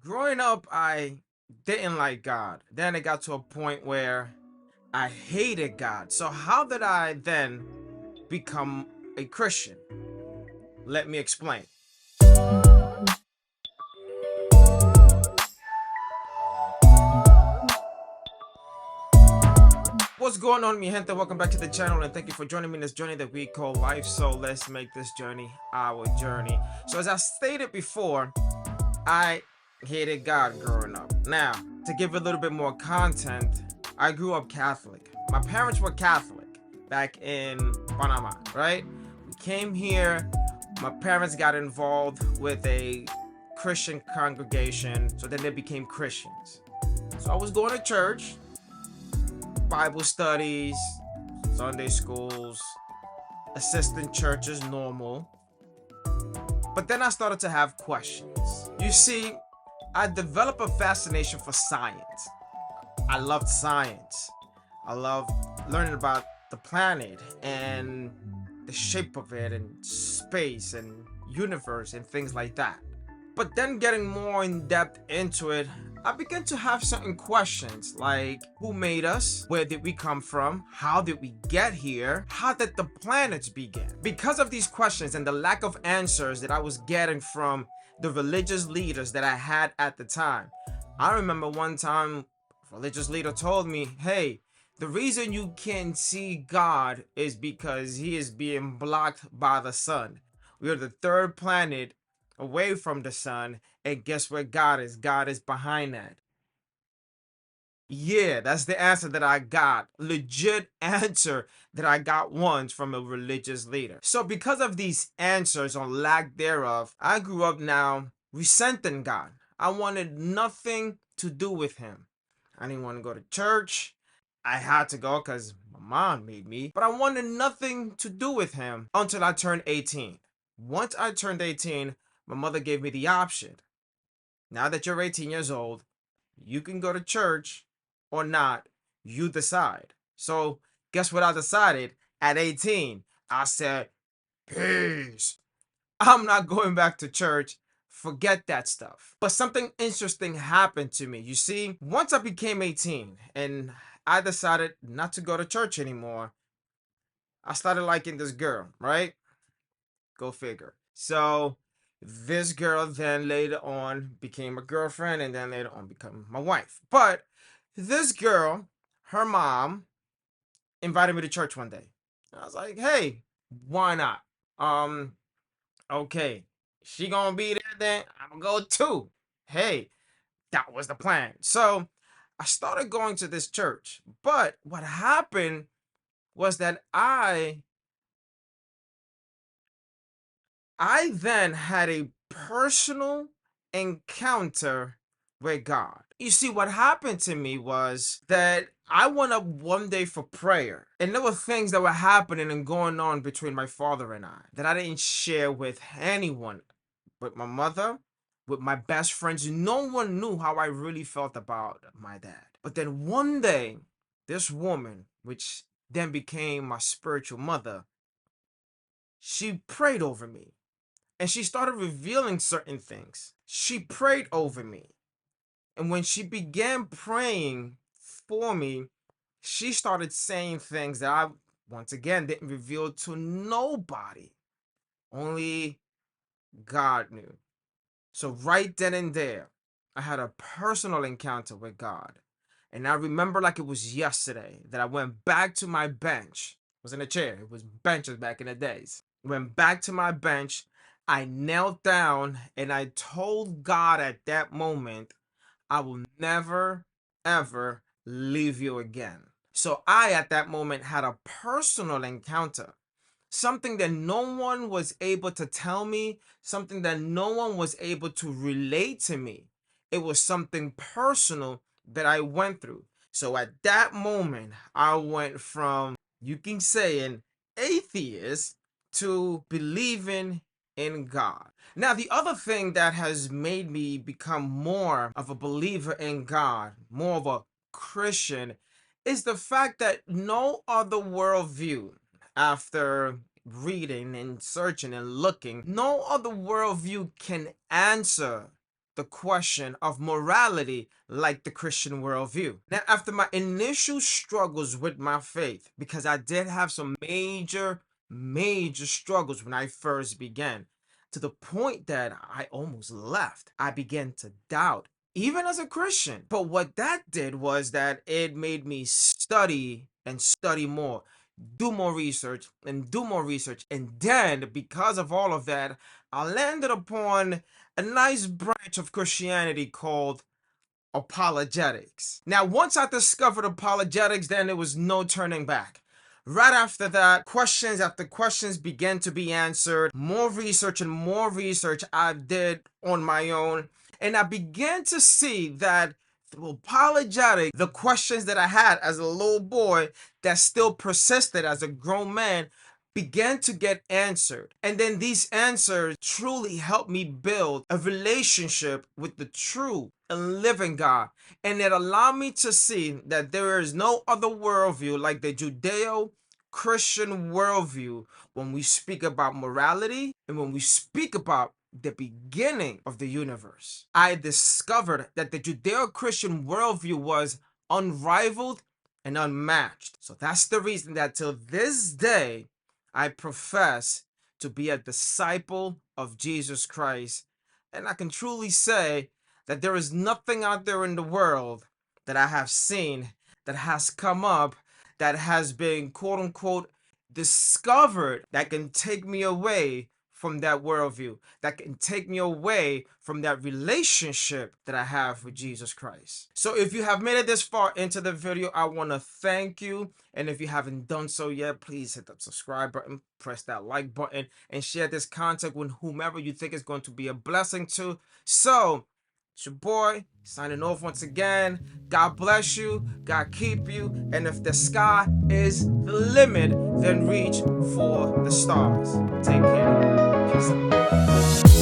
Growing up, I didn't like God. Then it got to a point where I hated God. So, how did I then become a Christian? Let me explain. What's going on, mi gente? Welcome back to the channel and thank you for joining me in this journey that we call life. So, let's make this journey our journey. So, as I stated before, I hated God growing up. Now, to give a little bit more content, I grew up Catholic. My parents were Catholic back in Panama, right? We came here, my parents got involved with a Christian congregation, so then they became Christians. So I was going to church, Bible studies, Sunday schools, assistant churches, normal. But then I started to have questions. You see, I developed a fascination for science. I loved science. I loved learning about the planet and the shape of it and space and universe and things like that. But then getting more in depth into it, I began to have certain questions like who made us? Where did we come from? How did we get here? How did the planets begin? Because of these questions and the lack of answers that I was getting from the religious leaders that I had at the time, I remember one time a religious leader told me, hey, the reason you can't see God is because he is being blocked by the sun. We are the third planet away from the sun, and guess where God is? God is behind that. Yeah, that's the answer that I got. Legit answer that I got once from a religious leader. So because of these answers or lack thereof, I grew up now resenting God. I wanted nothing to do with him. I didn't want to go to church. I had to go because my mom made me, but I wanted nothing to do with him until I turned 18. Once I turned 18, my mother gave me the option. Now that you're 18 years old, you can go to church or not. You decide. So, guess what I decided at 18? I said, peace. I'm not going back to church. Forget that stuff. But something interesting happened to me. You see, once I became 18 and I decided not to go to church anymore, I started liking this girl, right? Go figure. So this girl then later on became a girlfriend and then later on become my wife. But this girl, her mom invited me to church one day. I was like, hey, why not? Um, okay, she gonna be there then, I'm gonna go too. Hey, that was the plan. So I started going to this church. But what happened was that I then had a personal encounter with God. You see, what happened to me was that I went up one day for prayer, and there were things that were happening and going on between my father and I that I didn't share with anyone, with my mother, with my best friends. No one knew how I really felt about my dad. But then one day, this woman, which then became my spiritual mother, she prayed over me and she started revealing certain things. She prayed over me. And when she began praying for me, she started saying things that I, once again, didn't reveal to nobody. Only God knew. So, right then and there, I had a personal encounter with God. And I remember like it was yesterday that I went back to my bench. I was in a chair. It was benches back in the days. Went back to my bench. I knelt down and I told God at that moment, I will never, ever leave you again. So I, at that moment, had a personal encounter. Something that no one was able to tell me, something that no one was able to relate to me. It was something personal that I went through. So at that moment, I went from, you can say, an atheist to believing in God. Now, the other thing that has made me become more of a believer in God, more of a Christian, is the fact that no other worldview, after reading and searching and looking, no other worldview can answer the question of morality like the Christian worldview. Now, after my initial struggles with my faith, because I did have some major struggles when I first began, to the point that I almost left, I began to doubt, even as a Christian. But what that did was that it made me study and study more, do more research and do more research. And then, because of all of that, I landed upon a nice branch of Christianity called apologetics. Now, once I discovered apologetics, then there was no turning back. Right after that, questions after questions began to be answered. More research and more research I did on my own. And I began to see that through apologetics, the questions that I had as a little boy that still persisted as a grown man began to get answered. And then these answers truly helped me build a relationship with the true and living God. And it allowed me to see that there is no other worldview like the Judeo-Christian worldview when we speak about morality and when we speak about the beginning of the universe. I discovered that the Judeo-Christian worldview was unrivaled and unmatched. So that's the reason that till this day, I profess to be a disciple of Jesus Christ. And I can truly say that there is nothing out there in the world that I have seen that has come up that has been quote unquote discovered that can take me away from that worldview, that can take me away from that relationship that I have with Jesus Christ. So if you have made it this far into the video, I want to thank you. And if you haven't done so yet, please hit that subscribe button, press that like button, and share this content with whomever you think is going to be a blessing to. So, it's your boy, signing off once again. God bless you, God keep you, and if the sky is the limit, then reach for the stars. Take care. Peace out.